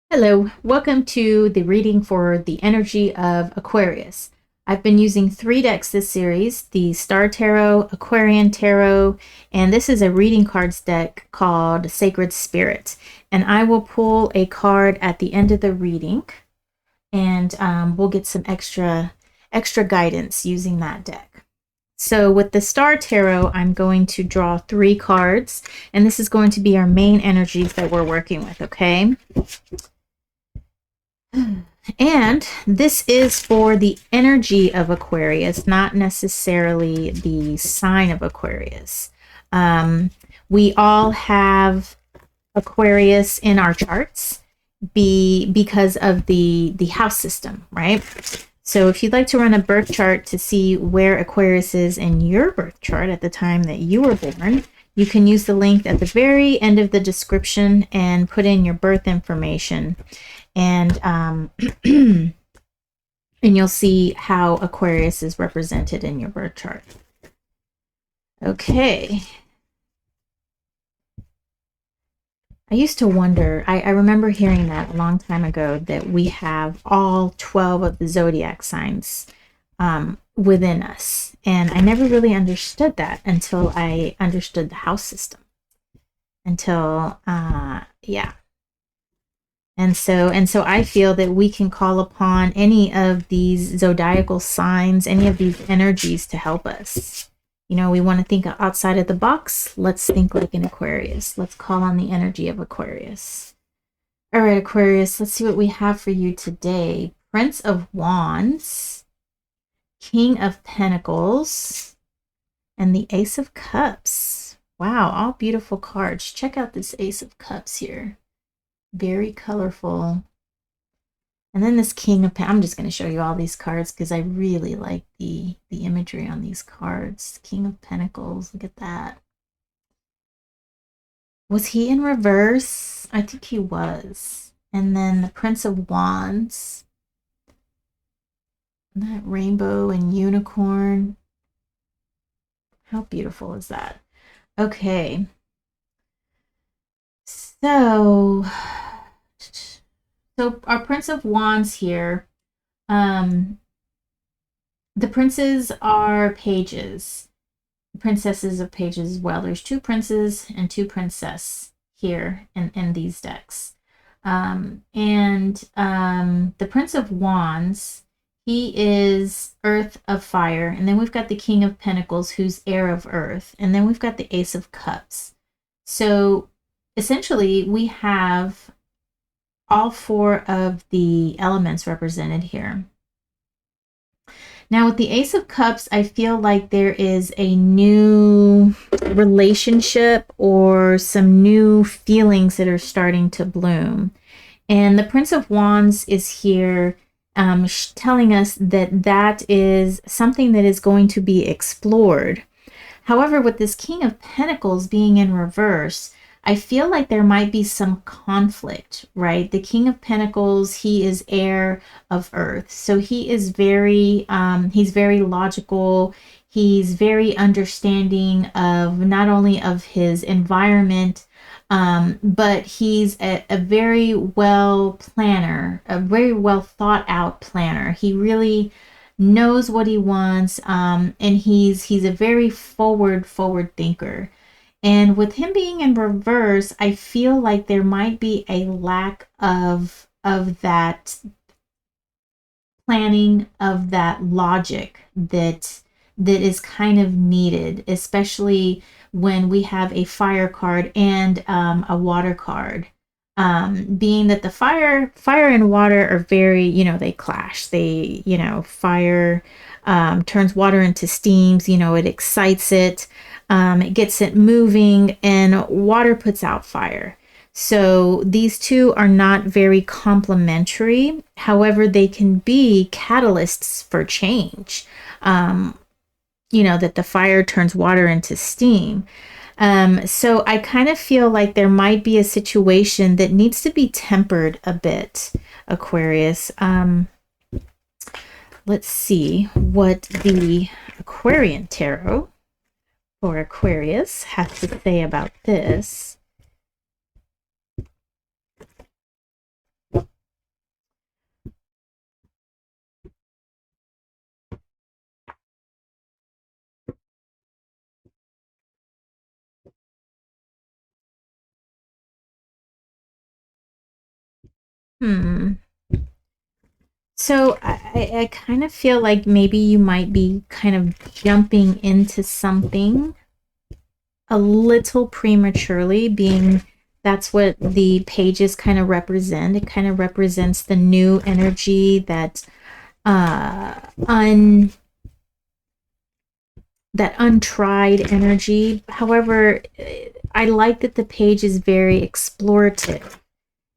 Hello, welcome to the reading for the energy of Aquarius. I've been using 3 decks this series, the Star Tarot, Aquarian Tarot, and this is a reading cards deck called Sacred Spirit. And I will pull a card at the end of the reading, and we'll get some extra guidance using that deck. So with the Star Tarot, I'm going to draw 3 cards, and this is going to be our main energies that we're working with, okay? And this is for the energy of Aquarius, not necessarily the sign of Aquarius. We all have Aquarius in our charts because of the house system, right? So if you'd like to run a birth chart to see where Aquarius is in your birth chart at the time that you were born, you can use the link at the very end of the description and put in your birth information. And and you'll see how Aquarius is represented in your birth chart. Okay. I used to wonder, I remember hearing that a long time ago, that we have all 12 of the zodiac signs within us. And I never really understood that until I understood the house system. Until, yeah. And so I feel that we can call upon any of these zodiacal signs, any of these energies to help us. You know, we want to think outside of the box. Let's think like an Aquarius. Let's call on the energy of Aquarius. All right, Aquarius, let's see what we have for you today. Prince of Wands, King of Pentacles, and the Ace of Cups. Wow, all beautiful cards. Check out this Ace of Cups here. Very colorful. And then this King of Pentacles. I'm just going to show you all these cards because I really like the imagery on these cards. King of Pentacles. Look at that. Was he in reverse? I think he was. And then the Prince of Wands. That rainbow and unicorn. How beautiful is that? Okay. So our Prince of Wands here, the princes are pages. The princesses are pages as well. There's 2 princes and 2 princesses here in these decks. The Prince of Wands, he is Earth of Fire. And then we've got the King of Pentacles, who's Air of Earth. And then we've got the Ace of Cups. So essentially, we have all 4 of the elements represented here. Now, with the Ace of Cups, I feel like there is a new relationship or some new feelings that are starting to bloom. And the Prince of Wands is here telling us that that is something that is going to be explored. However, with this King of Pentacles being in reverse, I feel like there might be some conflict, right? The King of Pentacles, he is air of earth. So he is he's very logical. He's very understanding of not only of his environment, but he's a very well planner, a very well thought out planner. He really knows what he wants, and he's a very forward thinker. And with him being in reverse, I feel like there might be a lack of that planning, of that logic that is kind of needed, especially when we have a fire card and a water card. Being that the fire and water are very, they clash. They, fire turns water into steams, it excites it. It gets it moving, and water puts out fire. So these 2 are not very complementary. However, they can be catalysts for change. That the fire turns water into steam. So I kind of feel like there might be a situation that needs to be tempered a bit, Aquarius. Let's see what the Aquarian Tarot for Aquarius has to say about this. So I kind of feel like maybe you might be kind of jumping into something a little prematurely, being that's what the pages kind of represent. It kind of represents the new energy that uh un that untried energy. However, I like that the page is very explorative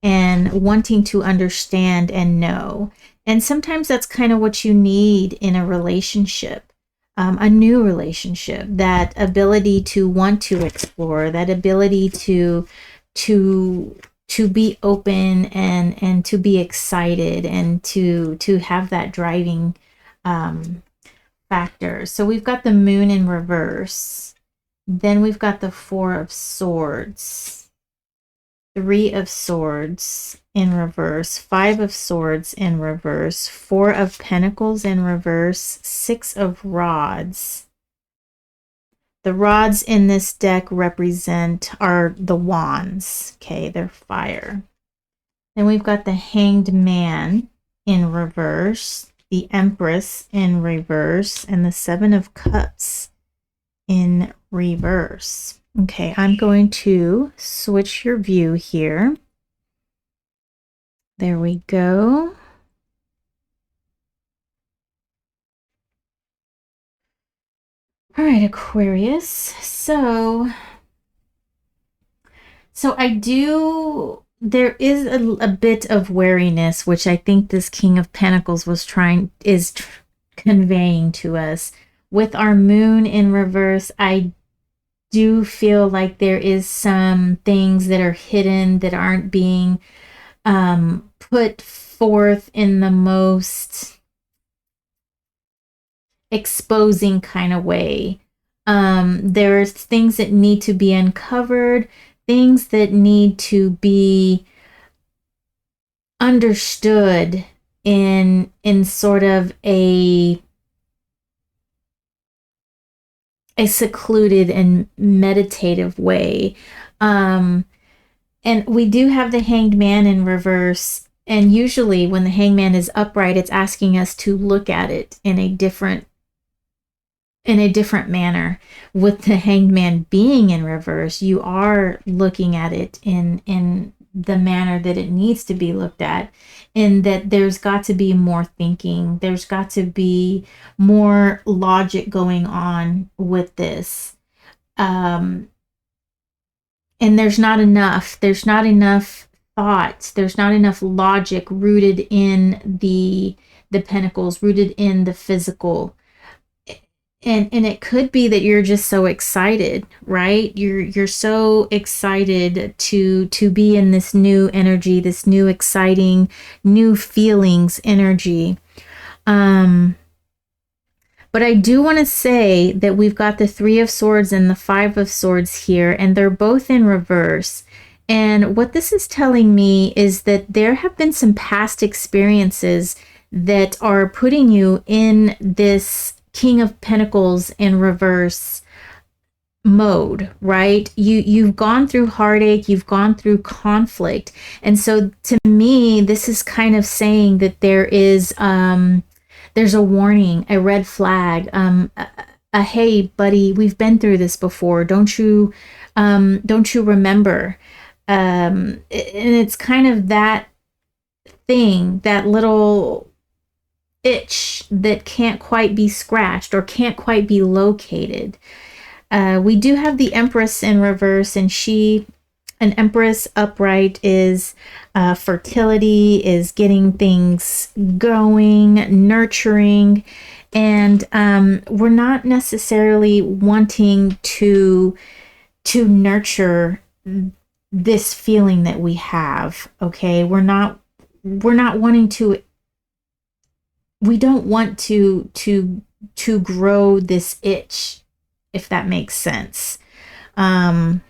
and wanting to understand and know. And sometimes that's kind of what you need in a relationship, a new relationship, that ability to want to explore, that ability to to be open and to be excited and to have that driving factor. So we've got the moon in reverse. Then we've got the Four of Swords, Three of Swords in reverse, Five of Swords in reverse, Four of Pentacles in reverse, Six of Rods. The rods in this deck are the wands. Okay, they're fire. Then we've got the Hanged Man in reverse, the Empress in reverse, and the Seven of Cups in reverse. Okay, I'm going to switch your view here. There we go. All right, Aquarius. So there is a bit of wariness, which I think this King of Pentacles is conveying to us. With our moon in reverse, I do feel like there is some things that are hidden that aren't being put forth in the most exposing kind of way. There's things that need to be uncovered, things that need to be understood in sort of a secluded and meditative way. And we do have the Hanged Man in reverse. And usually when the hangman is upright, it's asking us to look at it in a different manner. With the Hanged Man being in reverse, you are looking at it in the manner that it needs to be looked at, in that there's got to be more thinking, there's got to be more logic going on with this. And there's not enough thought, there's not enough logic rooted in the pentacles, rooted in the physical. And it could be that you're just so excited, right? You're so excited to be in this new energy, this new exciting, new feelings energy. But I do want to say that we've got the Three of Swords and the Five of Swords here, and they're both in reverse. And what this is telling me is that there have been some past experiences that are putting you in this King of Pentacles in reverse mode, right? You've gone through heartache, you've gone through conflict. And so to me, this is kind of saying that there's a warning, a red flag, a hey buddy, we've been through this before. Don't you remember? And it's kind of that thing, that little itch that can't quite be scratched or can't quite be located. We do have the Empress in reverse, and an Empress upright is fertility, is getting things going, nurturing, and we're not necessarily wanting to nurture this feeling that we have. Okay, we're not wanting to. We don't want to grow this itch, if that makes sense. So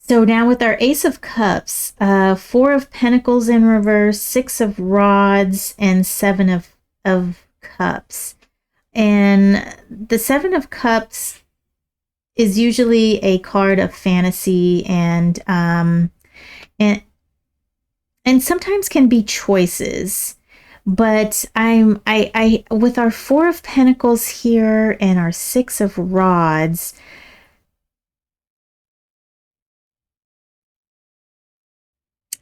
now with our Ace of Cups, Four of Pentacles in reverse, Six of Rods, and Seven of Cups. And the Seven of Cups is usually a card of fantasy and and sometimes can be choices. But I with our Four of Pentacles here and our Six of Rods,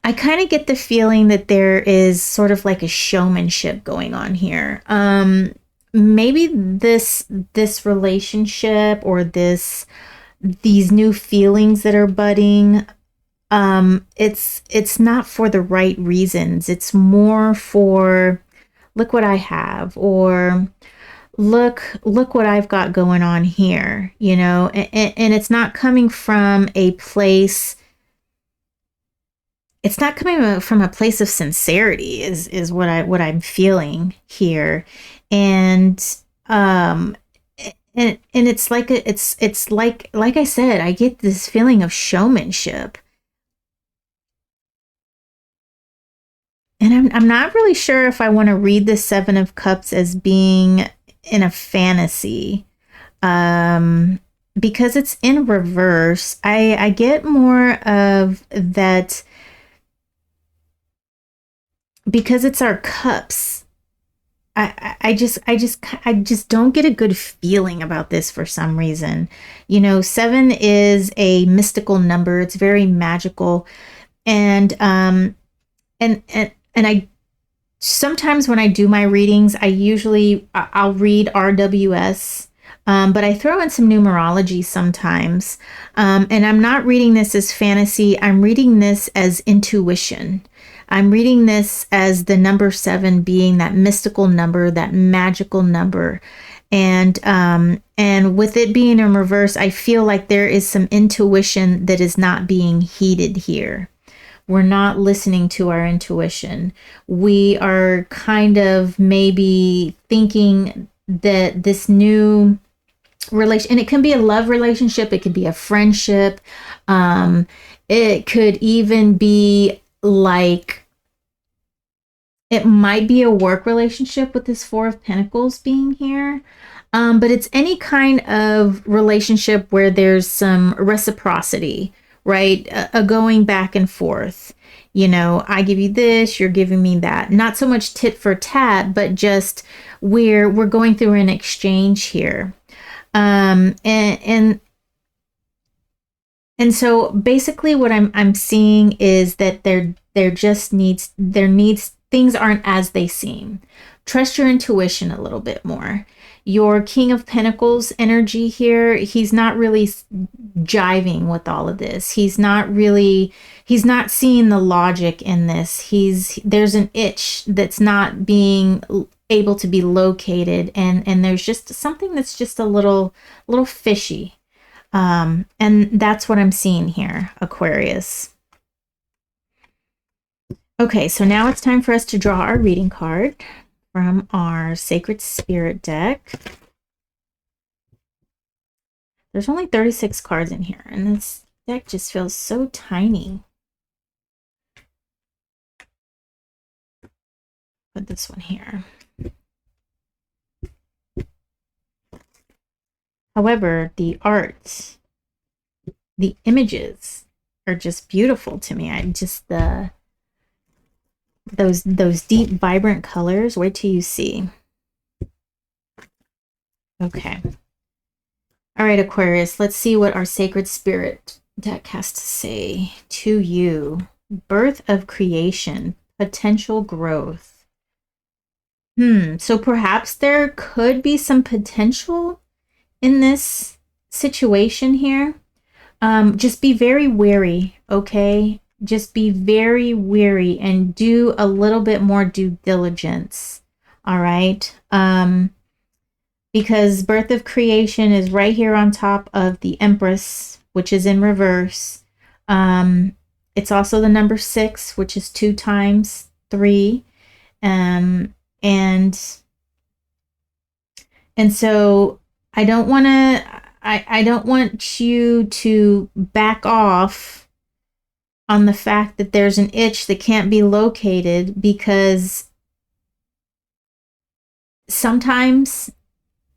I kind of get the feeling that there is sort of like a showmanship going on here. Maybe this relationship or these new feelings that are budding, it's not for the right reasons. It's more for, look what I have, or look what I've got going on here, you know, and it's not coming from a place, it's not coming from a place of sincerity is what I'm feeling here. And um and it's like it's like I said, I get this feeling of showmanship. And I'm not really sure if I want to read the Seven of Cups as being in a fantasy. Um because it's in reverse, I get more of that because it's our cups. I just don't get a good feeling about this for some reason. You know, seven is a mystical number. It's very magical, and and I sometimes when I do my readings, I'll read RWS, but I throw in some numerology sometimes. And I'm not reading this as fantasy. I'm reading this as intuition. I'm reading this as the number seven being that mystical number, that magical number. And with it being in reverse, I feel like there is some intuition that is not being heeded here. We're not listening to our intuition. We are kind of maybe thinking that this new relation, and it can be a love relationship, it could be a friendship, it could even be like, it might be a work relationship with this Four of Pentacles being here. But it's any kind of relationship where there's some reciprocity, right? A going back and forth. You know, I give you this, you're giving me that. Not so much tit for tat, but just we're going through an exchange here. And so basically what I'm seeing is that there needs things aren't as they seem. Trust your intuition a little bit more. Your King of Pentacles energy here, he's not really jiving with all of this. He's not seeing the logic in this. There's an itch that's not being able to be located, and there's just something that's just a little fishy. And that's what I'm seeing here, Aquarius. Okay, so now it's time for us to draw our reading card from our Sacred Spirit deck. There's only 36 cards in here, and this deck just feels so tiny. Put this one here. However, the art, the images are just beautiful to me. I just those deep, vibrant colors. Wait till you see. Okay. All right, Aquarius, let's see what our Sacred Spirit deck has to say to you. Birth of creation, potential growth. So perhaps there could be some potential in this situation here. Just be very wary, okay? Just be very wary and do a little bit more due diligence, all right? Because birth of creation is right here on top of the Empress, which is in reverse. It's also the number 6, which is 2 times 3. And so I don't want to, I don't want you to back off on the fact that there's an itch that can't be located, because sometimes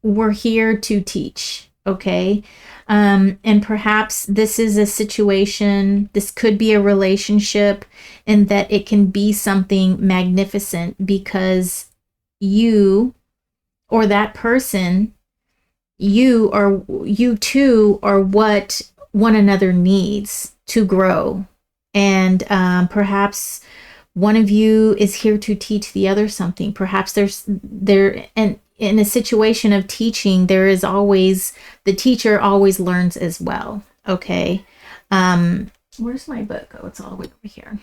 we're here to teach. Okay. And perhaps this is a situation, this could be a relationship, and that it can be something magnificent because you or that person, you two are what one another needs to grow. And perhaps one of you is here to teach the other something. Perhaps and in a situation of teaching, there is always, the teacher always learns as well. Okay. Where's my book? Oh, it's all the way over here.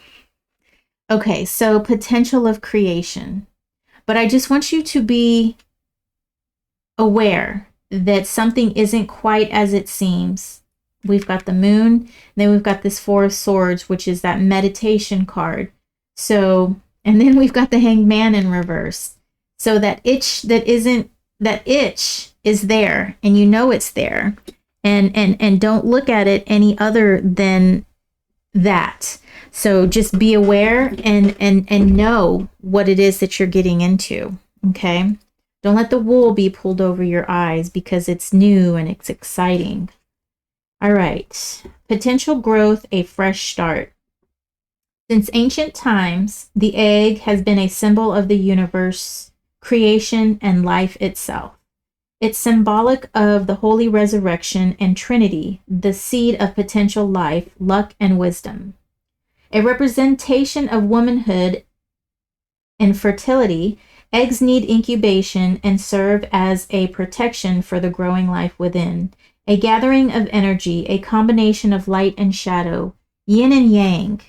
Okay, so potential of creation. But I just want you to be aware that something isn't quite as it seems. We've got the moon, then we've got this Four of Swords, which is that meditation card. So, and then we've got the Hanged Man in reverse. So that itch is there, and you know it's there. And don't look at it any other than that. So just be aware and know what it is that you're getting into. Okay? Don't let the wool be pulled over your eyes because it's new and it's exciting. All right. Potential growth, a fresh start. Since ancient times, the egg has been a symbol of the universe, creation, and life itself. It's symbolic of the holy resurrection and Trinity, the seed of potential life, luck, and wisdom. A representation of womanhood and fertility, eggs need incubation and serve as a protection for the growing life within. A gathering of energy, a combination of light and shadow, yin and yang,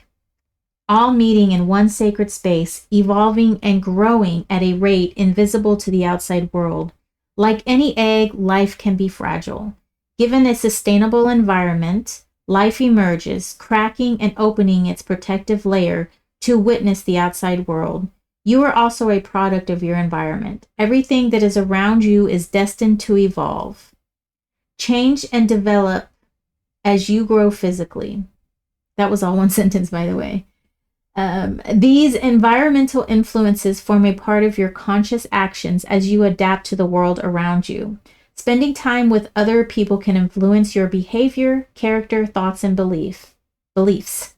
all meeting in one sacred space, evolving and growing at a rate invisible to the outside world. Like any egg, life can be fragile. Given a sustainable environment, life emerges, cracking and opening its protective layer to witness the outside world. You are also a product of your environment. Everything that is around you is destined to evolve, change, and develop as you grow physically. That was all one sentence, by the way. These environmental influences form a part of your conscious actions as you adapt to the world around you. Spending time with other people can influence your behavior, character, thoughts, and beliefs.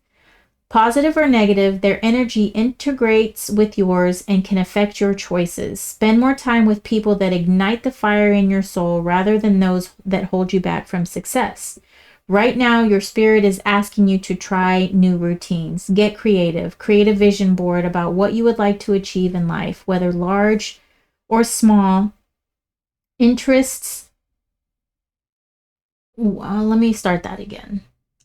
Positive or negative, their energy integrates with yours and can affect your choices. Spend more time with people that ignite the fire in your soul rather than those that hold you back from success. Right now, your spirit is asking you to try new routines. Get creative. Create a vision board about what you would like to achieve in life, whether large or small. Interests. Let me start that again.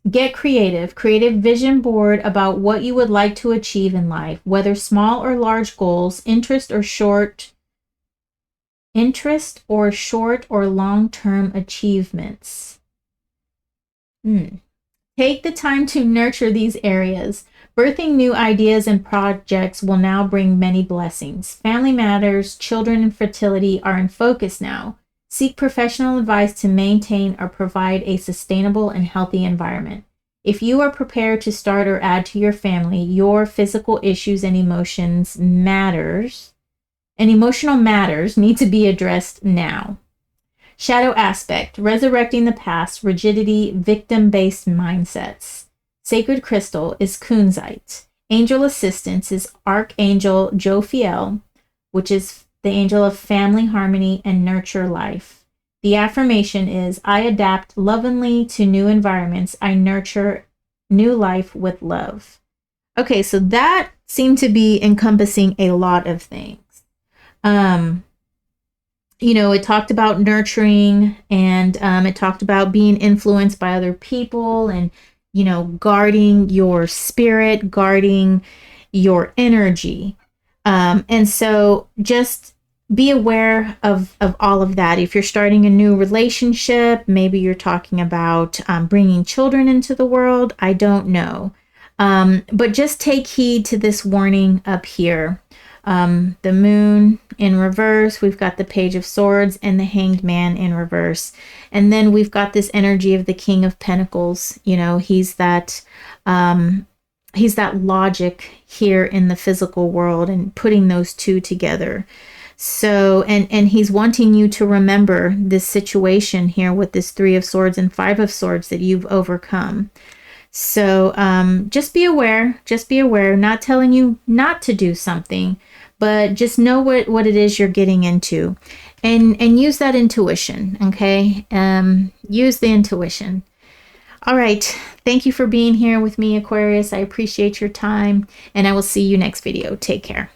Get creative. Create a vision board about what you would like to achieve in life, whether small or large goals, interest or short or long-term achievements. Take the time to nurture these areas. Birthing new ideas and projects will now bring many blessings. Family matters, children, and fertility are in focus now. Seek professional advice to maintain or provide a sustainable and healthy environment. If you are prepared to start or add to your family, your physical issues and emotional matters need to be addressed now. Shadow aspect, resurrecting the past, rigidity, victim-based mindsets. Sacred crystal is kunzite. Angel assistance is Archangel Jophiel, which is the angel of family, harmony, and nurture life. The affirmation is, I adapt lovingly to new environments. I nurture new life with love. Okay, so that seemed to be encompassing a lot of things. It talked about nurturing, and it talked about being influenced by other people and, guarding your spirit, guarding your energy. And so just be aware of all of that. If you're starting a new relationship, maybe you're talking about bringing children into the world. I don't know. But just take heed to this warning up here. The moon in reverse, we've got the Page of Swords and the Hanged Man in reverse. And then we've got this energy of the King of Pentacles. He's that logic here in the physical world and putting those two together. So, and he's wanting you to remember this situation here with this Three of Swords and Five of Swords that you've overcome. So just be aware, not telling you not to do something, but just know what it is you're getting into, and use that intuition. Okay. Use the intuition. All right. Thank you for being here with me, Aquarius. I appreciate your time, and I will see you next video. Take care.